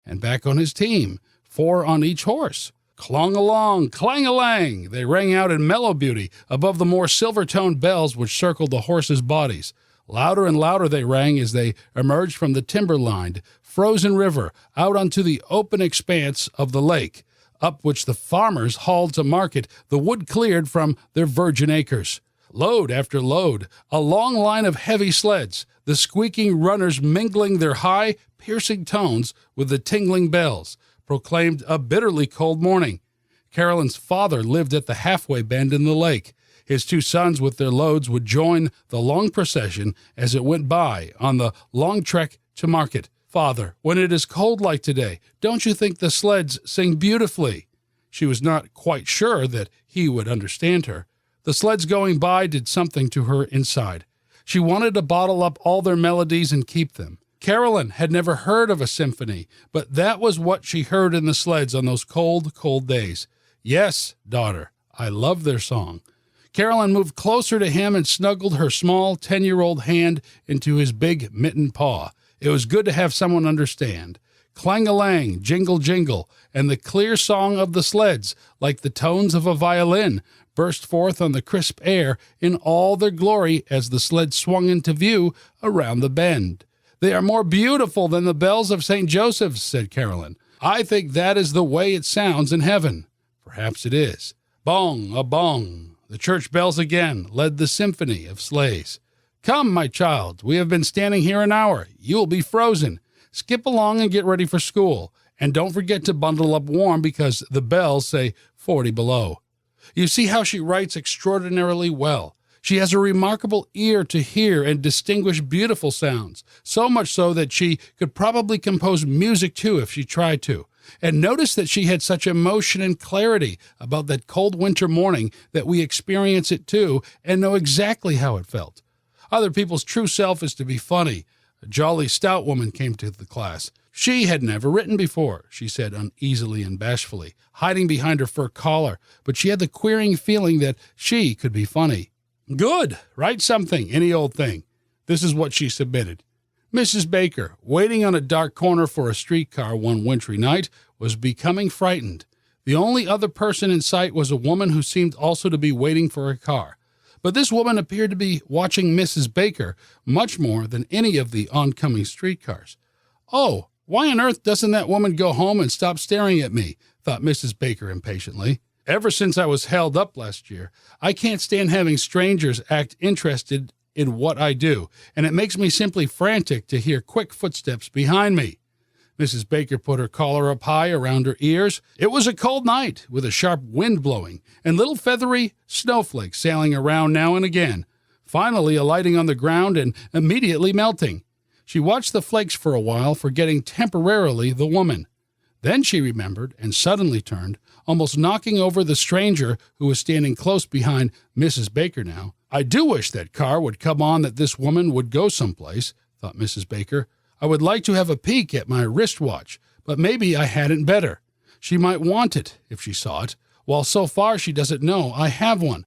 and back on his team, 4 on each horse. Clong along, clang-a-lang, they rang out in mellow beauty above the more silver-toned bells which circled the horses' bodies. Louder and louder they rang as they emerged from the timber-lined, frozen river out onto the open expanse of the lake, up which the farmers hauled to market the wood cleared from their virgin acres. Load after load, a long line of heavy sleds, the squeaking runners mingling their high, piercing tones with the tingling bells, proclaimed a bitterly cold morning. Carolyn's father lived at the halfway bend in the lake. His 2 sons with their loads would join the long procession as it went by on the long trek to market. "Father, when it is cold like today, don't you think the sleds sing beautifully?" She was not quite sure that he would understand her. The sleds going by did something to her inside. She wanted to bottle up all their melodies and keep them. Carolyn had never heard of a symphony, but that was what she heard in the sleds on those cold, cold days. "Yes, daughter, I love their song." Carolyn moved closer to him and snuggled her small 10-year-old hand into his big mittened paw. It was good to have someone understand. Clang-a-lang, jingle-jingle, and the clear song of the sleds, like the tones of a violin, burst forth on the crisp air in all their glory as the sled swung into view around the bend. "They are more beautiful than the bells of St. Joseph's," said Carolyn. "I think that is the way it sounds in heaven." Perhaps it is. Bong, a bong. The church bells again led the symphony of sleighs. "Come, my child, we have been standing here an hour. You will be frozen. Skip along and get ready for school. And don't forget to bundle up warm because the bells say 40 below. You see how she writes extraordinarily well. She has a remarkable ear to hear and distinguish beautiful sounds, so much so that she could probably compose music too if she tried to. And notice that she had such emotion and clarity about that cold winter morning that we experience it too and know exactly how it felt. Other people's true self is to be funny. A jolly stout woman came to the class. She had never written before, she said uneasily and bashfully, hiding behind her fur collar, but she had the queering feeling that she could be funny. "Good, write something, any old thing." This is what she submitted. Mrs. Baker, waiting on a dark corner for a streetcar one wintry night, was becoming frightened. The only other person in sight was a woman who seemed also to be waiting for a car. But this woman appeared to be watching Mrs. Baker much more than any of the oncoming streetcars. "Oh, why on earth doesn't that woman go home and stop staring at me?" thought Mrs. Baker impatiently. "Ever since I was held up last year, I can't stand having strangers act interested in what I do, and it makes me simply frantic to hear quick footsteps behind me." Mrs. Baker put her collar up high around her ears. It was a cold night, with a sharp wind blowing, and little feathery snowflakes sailing around now and again, finally alighting on the ground and immediately melting. She watched the flakes for a while, forgetting temporarily the woman. Then she remembered and suddenly turned, almost knocking over the stranger who was standing close behind Mrs. Baker now. "I do wish that car would come on that this woman would go someplace," thought Mrs. Baker. "I would like to have a peek at my wristwatch, but maybe I hadn't better. She might want it if she saw it, while so far she doesn't know I have one.